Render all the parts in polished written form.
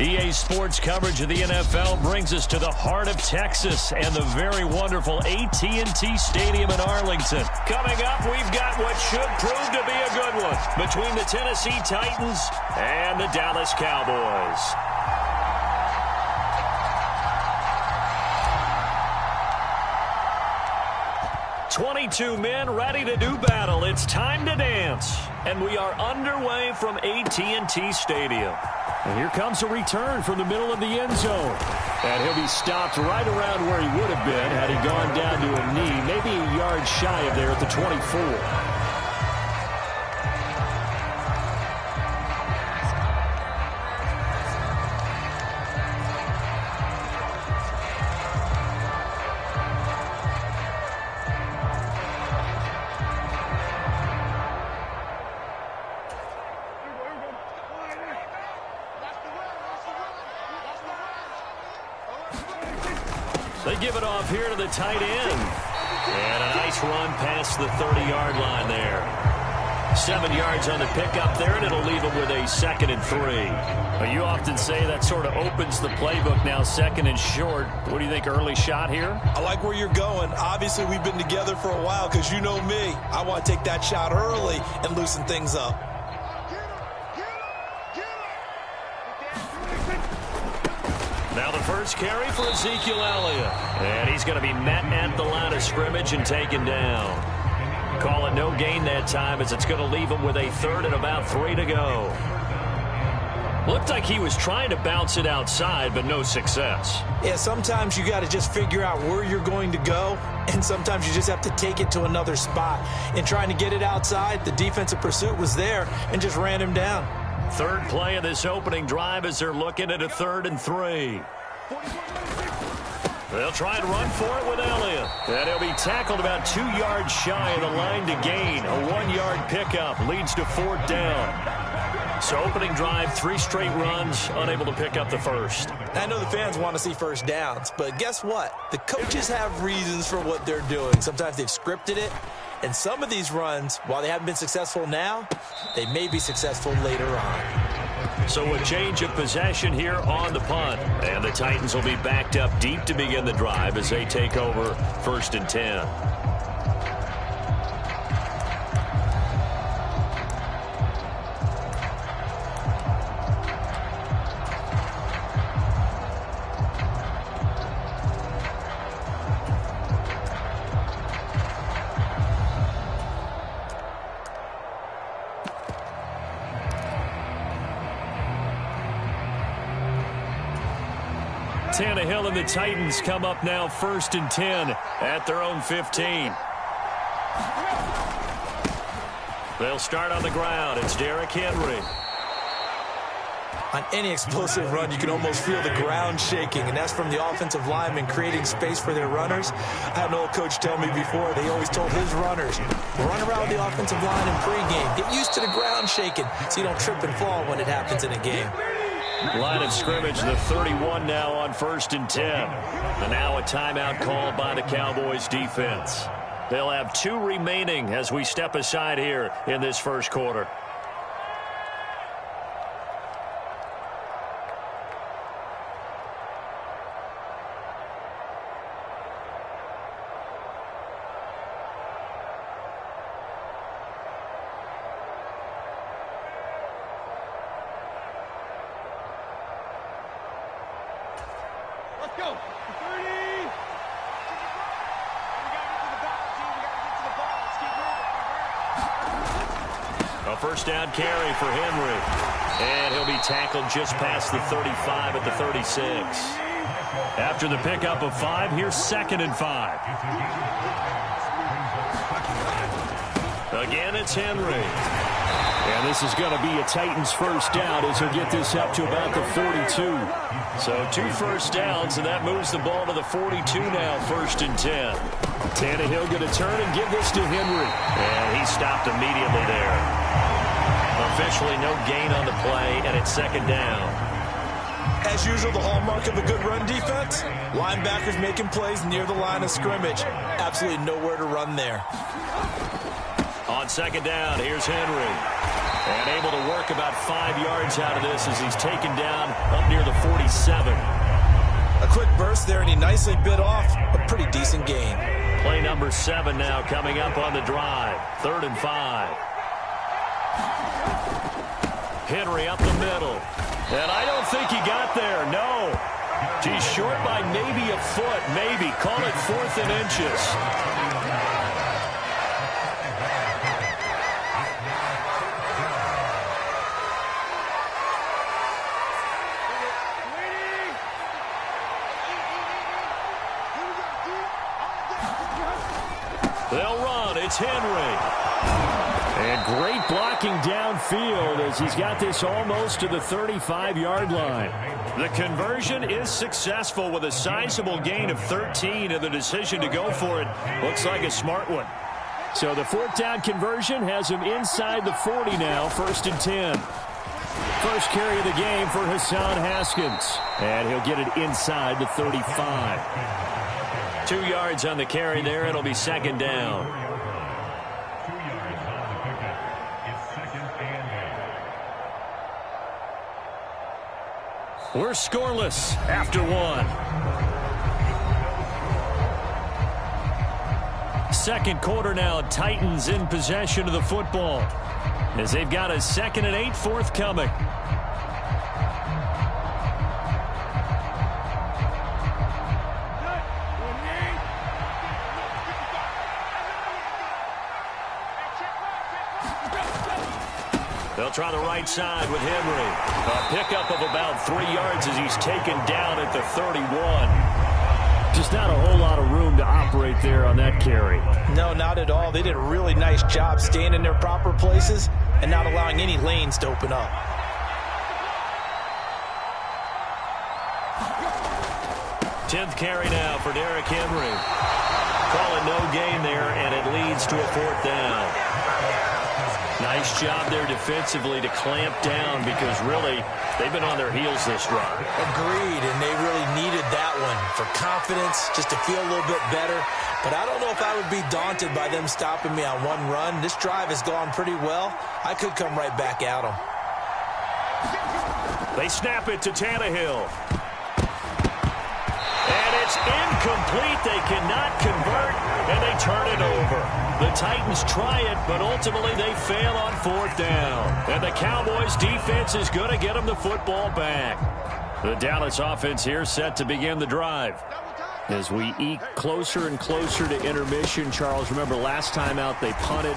EA Sports coverage of the NFL brings us to the heart of Texas and the very wonderful AT&T Stadium in Arlington. Coming up, we've got what should prove to be a good one between the Tennessee Titans and the Dallas Cowboys. "22 men ready to do battle. It's time to dance." And we are underway from AT&T Stadium. And here comes a return from the middle of the end zone. And he'll be stopped right around where he would have been had he gone down to a knee, maybe a yard shy of there at the 24. They give it off here to the tight end. And a nice run past the 30-yard line there. 7 yards on the pickup there, and it'll leave them with a 2nd and 3. But you often say that sort of opens the playbook now, 2nd and short. What do you think, early shot here? I like where you're going. Obviously, we've been together for a while because you know me. I want to take that shot early and loosen things up. Now the first carry for Ezekiel Elliott. And he's going to be met at the line of scrimmage and taken down. Call it no gain that time as it's going to leave him with a 3rd and about 3 to go. Looked like he was trying to bounce it outside, but no success. Yeah, sometimes you got to just figure out where you're going to go, and sometimes you just have to take it to another spot. In trying to get it outside, the defensive pursuit was there and just ran him down. 3rd play of this opening drive as they're looking at a 3rd and 3. They'll try and run for it with Elliott. And he'll be tackled about 2 yards shy of the line to gain. A 1-yard pickup leads to 4th down. So opening drive, 3 straight runs, unable to pick up the first. I know the fans want to see first downs, but guess what? The coaches have reasons for what they're doing. Sometimes they've scripted it. And some of these runs, while they haven't been successful now, they may be successful later on. So a change of possession here on the punt. And the Titans will be backed up deep to begin the drive as they take over 1st and 10. Tannehill and the Titans come up now 1st and 10 at their own 15. They'll start on the ground. It's Derrick Henry. On any explosive run, you can almost feel the ground shaking, and that's from the offensive linemen creating space for their runners. I had an old coach tell me before, they always told his runners, run around the offensive line in pregame. Get used to the ground shaking so you don't trip and fall when it happens in a game. Line of scrimmage, the 31 now on 1st and 10. And now a timeout called by the Cowboys defense. They'll have 2 remaining as we step aside here in this first quarter. Go. 30. A first down carry for Henry. And he'll be tackled just past the 35 at the 36. After the pickup of 5, here's 2nd and 5. Again, it's Henry. And this is going to be a Titans first down as he'll get this up to about the 42. So 2 first downs, and that moves the ball to the 42 now, 1st and 10. Tannehill going to turn and give this to Henry. And he stopped immediately there. Officially no gain on the play, and it's 2nd down. As usual, the hallmark of a good run defense, linebackers making plays near the line of scrimmage. Absolutely nowhere to run there. On 2nd down, here's Henry. And able to work about 5 yards out of this as he's taken down up near the 47. A quick burst there, and he nicely bit off a pretty decent gain. Play number 7 now coming up on the drive. 3rd and 5. Henry up the middle. And I don't think he got there, no. He's short by maybe a foot, maybe. Call it 4th and inches. They'll run. It's Henry. And great blocking downfield as he's got this almost to the 35-yard line. The conversion is successful with a sizable gain of 13, and the decision to go for it looks like a smart one. So the 4th down conversion has him inside the 40 now, 1st and 10. First carry of the game for Hassan Haskins, and he'll get it inside the 35. 2 yards on the carry there. It'll be 2nd down. We're scoreless after 1. Second quarter now. Titans in possession of the football as they've got a 2nd and 8 forthcoming. They'll try the right side with Henry. A pickup of about 3 yards as he's taken down at the 31. Just not a whole lot of room to operate there on that carry. No, not at all. They did a really nice job staying in their proper places and not allowing any lanes to open up. Tenth carry now for Derrick Henry. Calling no gain there, and it leads to a 4th down. Nice job there defensively to clamp down because really they've been on their heels this drive. Agreed, and they really needed that one for confidence, just to feel a little bit better. But I don't know if I would be daunted by them stopping me on one run. This drive has gone pretty well. I could come right back at them. They snap it to Tannehill. And it's incomplete. They cannot convert, and they turn it over. The Titans try it, but ultimately they fail on 4th down. And the Cowboys defense is going to get them the football back. The Dallas offense here set to begin the drive. As we eke closer and closer to intermission, Charles, remember last time out they punted.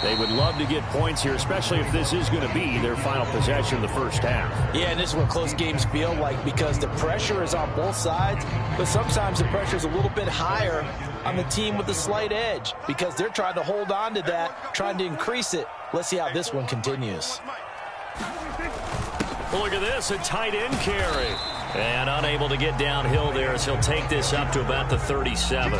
They would love to get points here, especially if this is going to be their final possession of the first half. Yeah, and this is what close games feel like because the pressure is on both sides, but sometimes the pressure is a little bit higher on the team with the slight edge because they're trying to hold on to that, trying to increase it. Let's see how this one continues. Look at this, a tight end carry. And unable to get downhill there as he'll take this up to about the 37.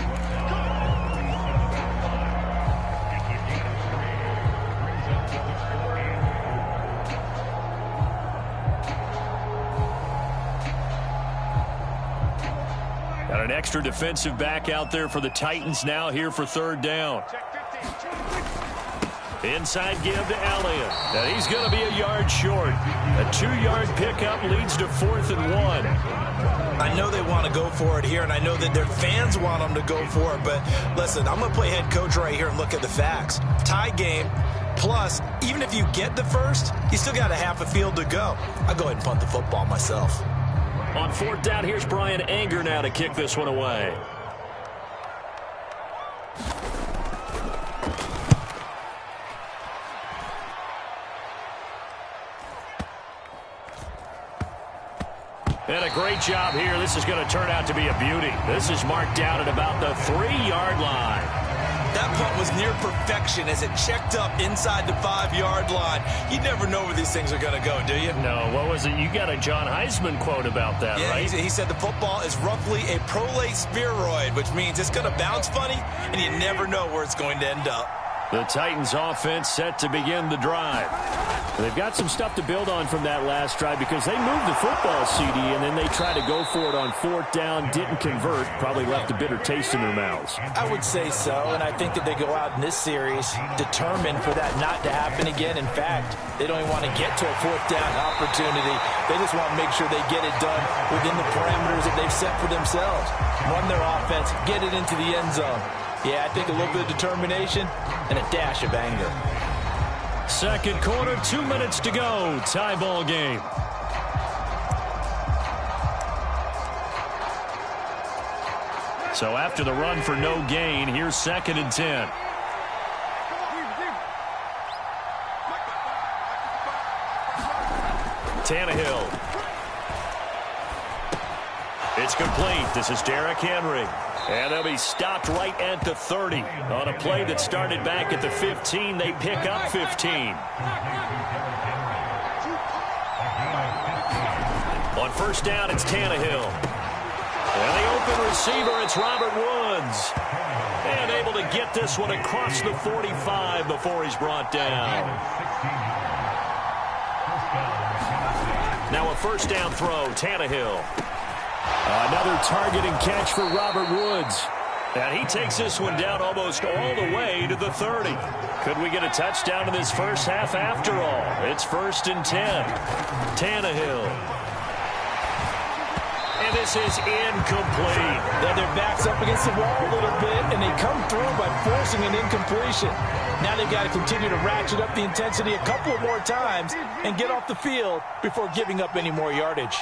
Got an extra defensive back out there for the Titans now here for 3rd down. Inside give to Elliott. And he's going to be a yard short. A 2-yard pickup leads to 4th and 1. I know they want to go for it here, and I know that their fans want them to go for it. But listen, I'm going to play head coach right here and look at the facts. Tie game, plus, even if you get the first, you still got a half a field to go. I'll go ahead and punt the football myself. On 4th down, here's Brian Anger now to kick this one away. And a great job here. This is going to turn out to be a beauty. This is marked down at about the 3-yard line. That punt was near perfection as it checked up inside the 5-yard line. You never know where these things are going to go, do you? No, what was it? You got a John Heisman quote about that, yeah, right? He said the football is roughly a prolate spheroid, which means it's going to bounce funny, and you never know where it's going to end up. The Titans offense set to begin the drive. They've got some stuff to build on from that last drive because they moved the football, CD, and then they tried to go for it on 4th down, didn't convert, probably left a bitter taste in their mouths. I would say so, and I think that they go out in this series determined for that not to happen again. In fact, they don't even want to get to a 4th down opportunity. They just want to make sure they get it done within the parameters that they've set for themselves. Run their offense, get it into the end zone. Yeah, I think a little bit of determination and a dash of anger. Second quarter, 2 minutes to go. Tie ball game. So after the run for no gain, here's 2nd and 10. Tannehill. It's complete. This is Derrick Henry. And they'll be stopped right at the 30. On a play that started back at the 15, they pick up 15. On 1st down, it's Tannehill. And the open receiver, it's Robert Woods. And able to get this one across the 45 before he's brought down. Now a 1st down throw, Tannehill. Another targeting catch for Robert Woods. And he takes this one down almost all the way to the 30. Could we get a touchdown in this first half after all? It's 1st and 10. Tannehill. And this is incomplete. Now their back's up against the wall a little bit, and they come through by forcing an incompletion. Now they've got to continue to ratchet up the intensity a couple of more times and get off the field before giving up any more yardage.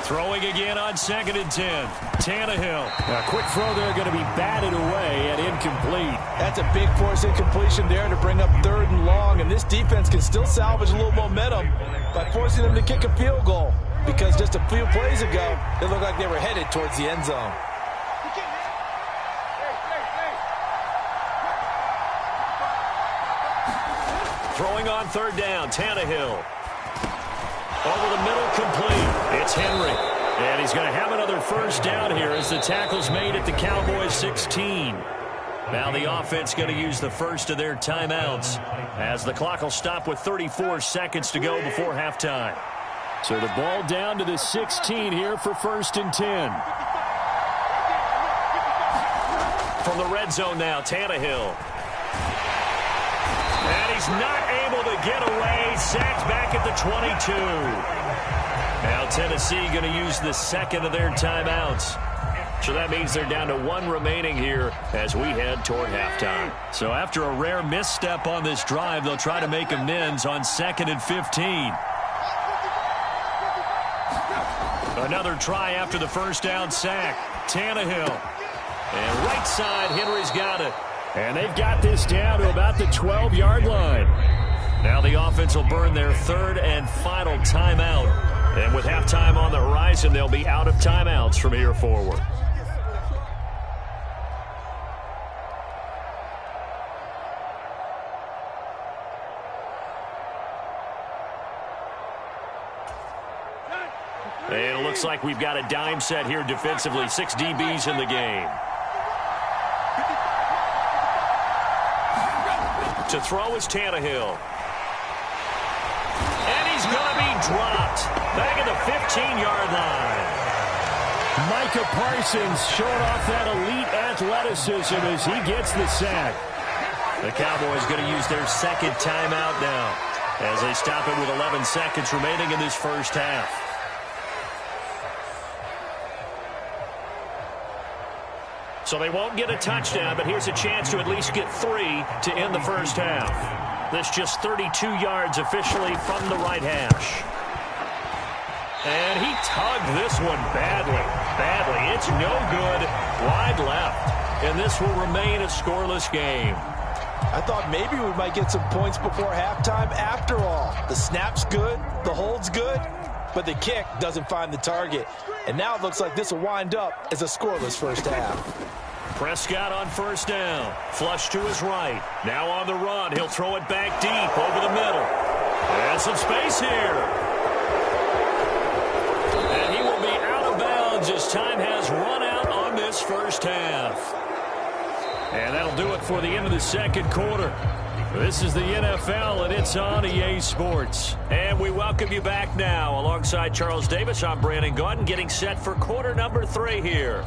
Throwing again on 2nd and 10. Tannehill. A quick throw there going to be batted away and incomplete. That's a big force incompletion there to bring up 3rd and long, and this defense can still salvage a little momentum by forcing them to kick a field goal, because just a few plays ago, it looked like they were headed towards the end zone. Throwing on 3rd down, Tannehill. Over the middle, complete. It's Henry. And he's going to have another 1st down here as the tackle's made at the Cowboys' 16. Now the offense going to use the first of their timeouts as the clock will stop with 34 seconds to go before halftime. So the ball down to the 16 here for 1st and 10. From the red zone now, Tannehill. And he's not able to get away. Sacked back at the 22. Now Tennessee going to use the 2nd of their timeouts. So that means they're down to 1 remaining here as we head toward halftime. So after a rare misstep on this drive, they'll try to make amends on 2nd and 15. Another try after the 1st down sack. Tannehill. And right side, Henry's got it. And they've got this down to about the 12-yard line. Now the offense will burn their 3rd and final timeout. And with halftime on the horizon, they'll be out of timeouts from here forward. And it looks like we've got a dime set here defensively. 6 DBs in the game. To throw is Tannehill. And he's going to be dropped. Back at the 15-yard line. Micah Parsons showing off that elite athleticism as he gets the sack. The Cowboys going to use their 2nd timeout now as they stop it with 11 seconds remaining in this first half. So they won't get a touchdown, but here's a chance to at least get 3 to end the first half. This just 32 yards officially from the right hash. And he tugged this one badly. It's no good. Wide left. And this will remain a scoreless game. I thought maybe we might get some points before halftime. After all, the snap's good, the hold's good, but the kick doesn't find the target. And now it looks like this will wind up as a scoreless first half. Prescott on 1st down. Flush to his right. Now on the run. He'll throw it back deep over the middle. And some space here. And he will be out of bounds as time has run out on this first half. And that'll do it for the end of the second quarter. This is the NFL, and it's on EA Sports. And we welcome you back now. Alongside Charles Davis, I'm Brandon Gaudin, getting set for quarter number 3 here.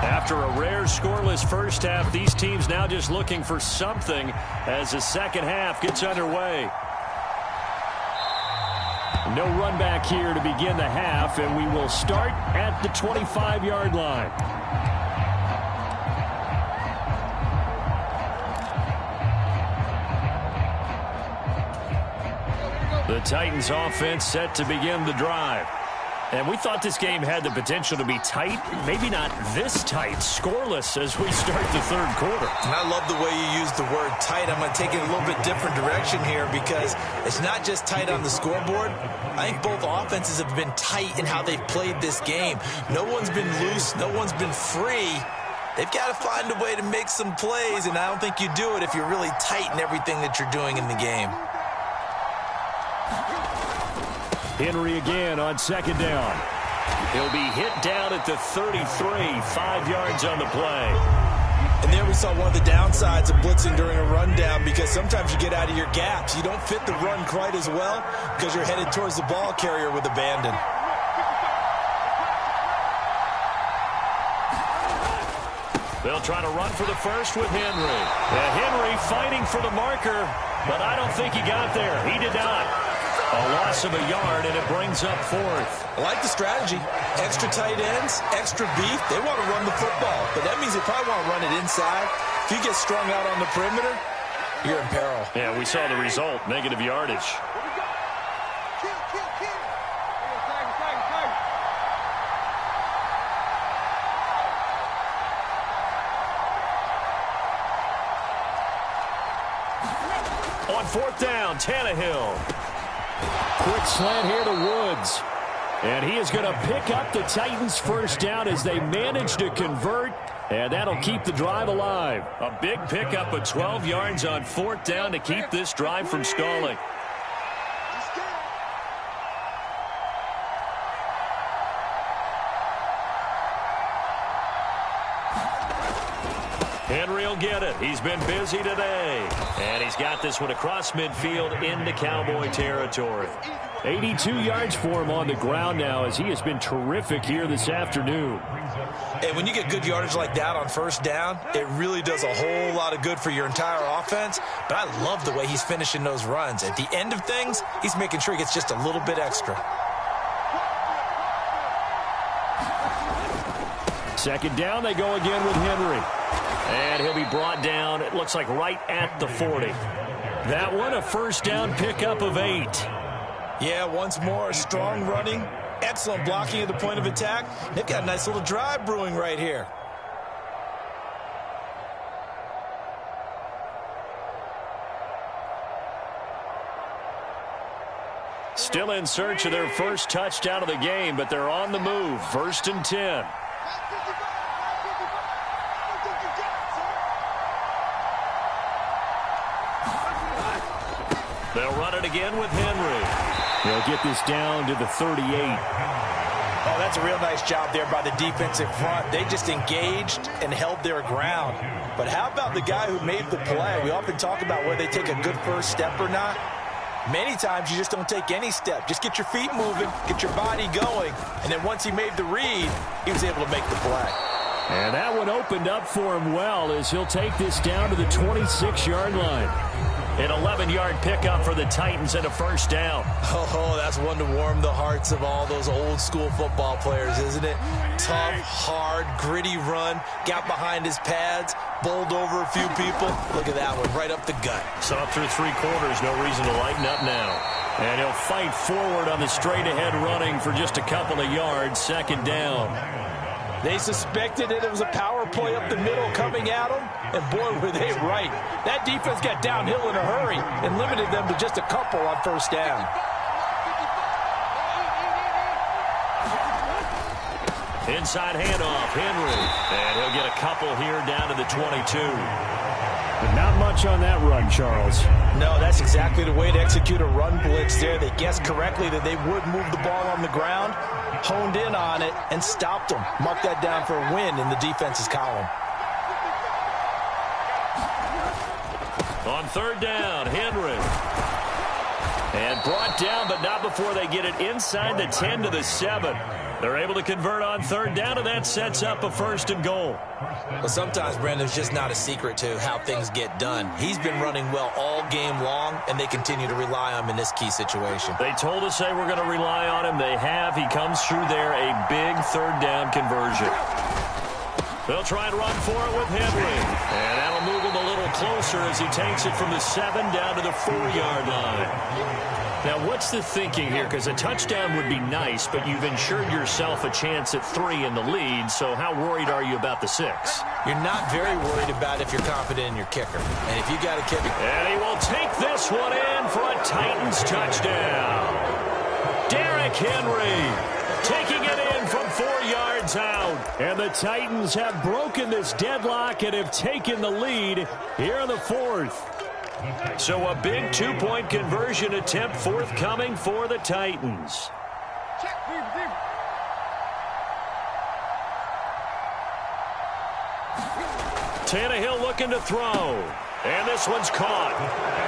After a rare scoreless first half, these teams now just looking for something as the second half gets underway. No run back here to begin the half, and we will start at the 25-yard line. The Titans offense set to begin the drive. And we thought this game had the potential to be tight, maybe not this tight, scoreless as we start the third quarter. And I love the way you use the word tight. I'm going to take it a little bit different direction here because it's not just tight on the scoreboard. I think both offenses have been tight in how they've played this game. No one's been loose. No one's been free. They've got to find a way to make some plays, and I don't think you do it if you're really tight in everything that you're doing in the game. Henry again on second down. He'll be hit down at the 33, 5 yards on the play. And there we saw one of the downsides of blitzing during a rundown because sometimes you get out of your gaps. You don't fit the run quite as well because you're headed towards the ball carrier with abandon. They'll try to run for the first with Henry. Henry fighting for the marker, but I don't think he got there. He did not. A loss of a yard, and it brings up fourth. I like the strategy. Extra tight ends, extra beef. They want to run the football, but that means they probably want to run it inside. If you get strung out on the perimeter, you're in peril. Yeah, we saw the result, negative yardage. On fourth down, Tannehill. Quick slant here to Woods. And he is going to pick up the Titans' first down as they manage to convert. And that'll keep the drive alive. A big pickup of 12 yards on fourth down to keep this drive from stalling. Henry will get it. He's been busy today. And he's got this one across midfield into Cowboy territory. 82 yards for him on the ground now as he has been terrific here this afternoon. And when you get good yardage like that on first down, it really does a whole lot of good for your entire offense. But I love the way he's finishing those runs. At the end of things, he's making sure he gets just a little bit extra. Second down, they go again with Henry. And he'll be brought down, it looks like right at the 40. That one, a first down pickup of 8. Yeah, once more, strong running, excellent blocking at the point of attack. They've got a nice little drive brewing right here. Still in search of their first touchdown of the game, but they're on the move. First and 10. They'll run it again with Henry. They'll get this down to the 38. Oh, that's a real nice job there by the defensive front. They just engaged and held their ground. But how about the guy who made the play? We often talk about whether they take a good first step or not. Many times you just don't take any step. Just get your feet moving, get your body going, and then once he made the read, he was able to make the play. And that one opened up for him well as he'll take this down to the 26-yard line. An 11-yard pickup for the Titans and a first down. Oh, that's one to warm the hearts of all those old-school football players, isn't it? Tough, hard, gritty run, got behind his pads, bowled over a few people. Look at that one, right up the gut. Saw through 3 quarters, no reason to lighten up now. And he'll fight forward on the straight-ahead running for just a couple of yards, second down. They suspected that it was a power play up the middle coming at them, and boy, were they right. That defense got downhill in a hurry and limited them to just a couple on first down. Inside handoff, Henry. And he'll get a couple here down to the 22. But not much on that run, Charles. No, that's exactly the way to execute a run blitz there. They guessed correctly that they would move the ball on the ground. honed in on it and stopped them. Mark that down for a win in the defense's column. On third down, Henry. And brought down, but not before they get it inside the 10 to the 7. They're able to convert on third down, and that sets up a 1st and goal. Well, sometimes, Brandon, there's just not a secret to how things get done. He's been running well all game long, and they continue to rely on him in this key situation. They told us they were going to rely on him. They have. He comes through there, a big third down conversion. They'll try and run for it with Henry. And that'll move him a little closer as he takes it from the 7 down to the 4-yard line. Now, what's the thinking here? Because a touchdown would be nice, but you've ensured yourself a chance at 3 in the lead, so how worried are you about the 6? You're not very worried about if you're confident in your kicker. And if you got a kicker... And he will take this one in for a Titans touchdown. Derrick Henry taking it in from 4 yards out. And the Titans have broken this deadlock and have taken the lead here in the 4th. So a big 2-point conversion attempt forthcoming for the Titans. Tannehill looking to throw. And this one's caught.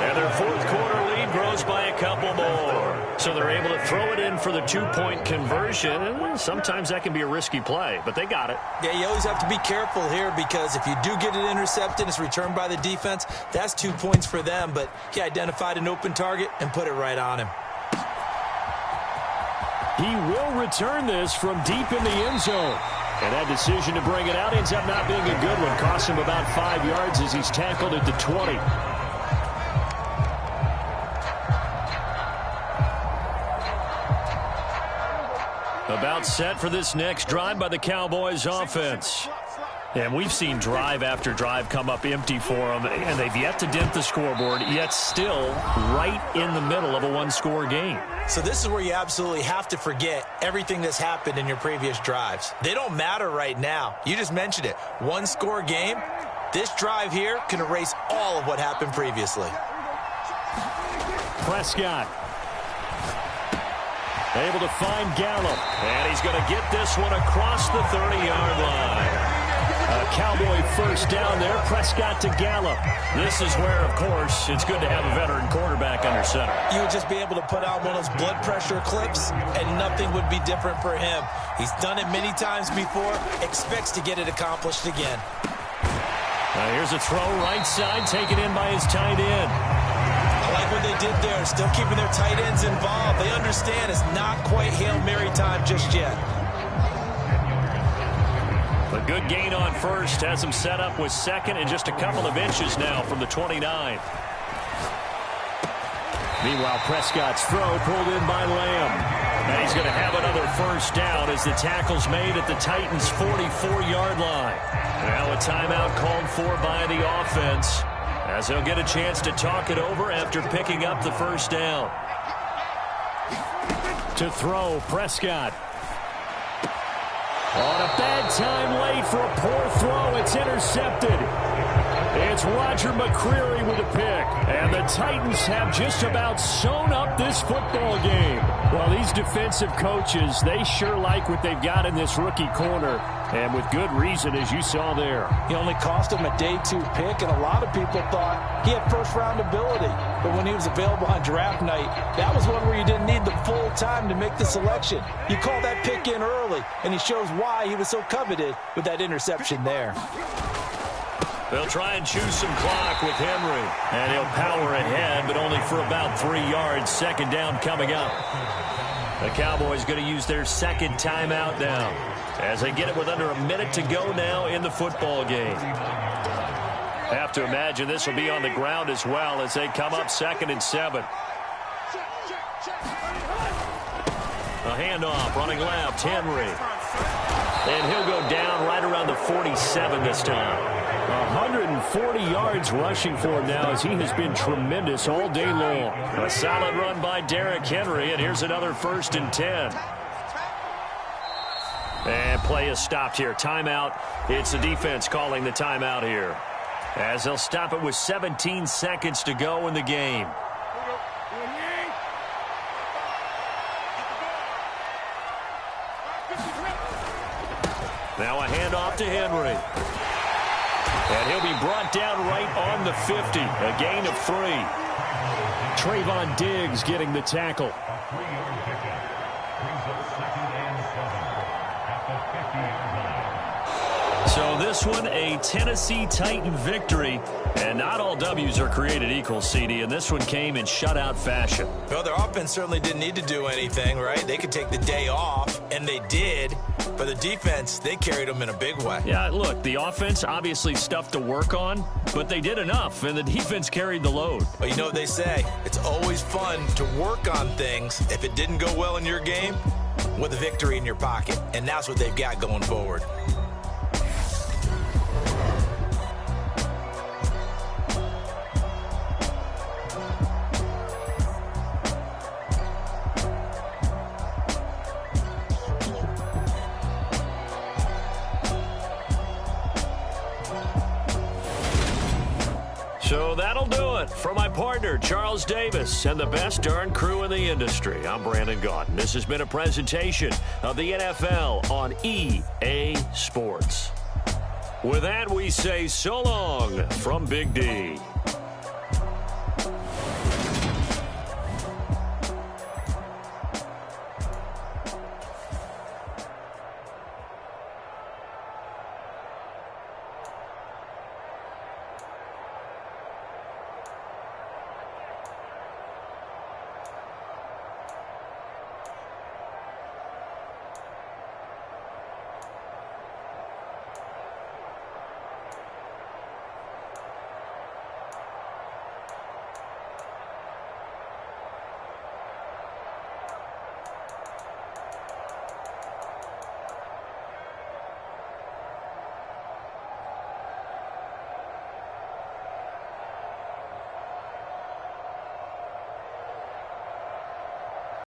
And their 4th quarter lead grows by a couple more. So they're able to throw it in for the 2-point conversion. Sometimes that can be a risky play, but they got it. Yeah, you always have to be careful here because if you do get it intercepted, it's returned by the defense, that's 2 points for them. But he identified an open target and put it right on him. He will return this from deep in the end zone. And that decision to bring it out ends up not being a good one. Costs him about 5 yards as he's tackled at the 20. About set for this next drive by the Cowboys offense. And we've seen drive after drive come up empty for them, and they've yet to dent the scoreboard, yet still right in the middle of a one-score game. So this is where you absolutely have to forget everything that's happened in your previous drives. They don't matter right now. You just mentioned it. One-score game. This drive here can erase all of what happened previously. Prescott able to find Gallup, and he's going to get this one across the 30-yard line. A Cowboy 1st down there. Prescott to Gallup. This is where, of course, it's good to have a veteran quarterback under center. You would just be able to put out one of those blood pressure clips, and nothing would be different for him. He's done it many times before, expects to get it accomplished again. Here's a throw right side, taken in by his tight end. I like what they did there, still keeping their tight ends involved. They understand it's not quite Hail Mary time just yet. A good gain on first has him set up with 2nd and just a couple of inches now from the 29. Meanwhile, Prescott's throw pulled in by Lamb. And he's going to have another 1st down as the tackle's made at the Titans' 44-yard line. Now a timeout called for by the offense as they'll get a chance to talk it over after picking up the 1st down. To throw, Prescott. On a bad time late for a poor throw, it's intercepted. It's Roger McCreary with a pick. And the Titans have just about sewn up this football game. Well, these defensive coaches, they sure like what they've got in this rookie corner. And with good reason, as you saw there. He only cost him a day 2 pick, and a lot of people thought he had first-round ability. But when he was available on draft night, that was one where you didn't need the full time to make the selection. You call that pick in early, and he shows why he was so coveted with that interception there. They'll try and choose some clock with Henry. And he'll power ahead, but only for about 3 yards. 2nd down coming up. The Cowboys going to use their 2nd timeout now as they get it with under a minute to go now in the football game. Have to imagine this will be on the ground as well as they come up 2nd and 7. A handoff, running left, Henry. And he'll go down right around the 47 this time. 140 yards rushing for him now as he has been tremendous all day long. A solid run by Derrick Henry, and here's another 1st and 10. And play is stopped here. Timeout. It's the defense calling the timeout here as they'll stop it with 17 seconds to go in the game. Now a handoff to Henry. And he'll be brought down right on the 50. A gain of 3. Trayvon Diggs getting the tackle. So this one, a Tennessee Titan victory. And not all W's are created equal, CD, and this one came in shutout fashion. Well, their offense certainly didn't need to do anything, right? They could take the day off, and they did. For the defense, they carried them in a big way. Yeah, look, the offense obviously stuff to work on, but they did enough, and the defense carried the load. Well, you know what they say. It's always fun to work on things if it didn't go well in your game with a victory in your pocket, and that's what they've got going forward. So that'll do it for my partner, Charles Davis, and the best darn crew in the industry. I'm Brandon Gaudin. This has been a presentation of the NFL on EA Sports. With that, we say so long from Big D.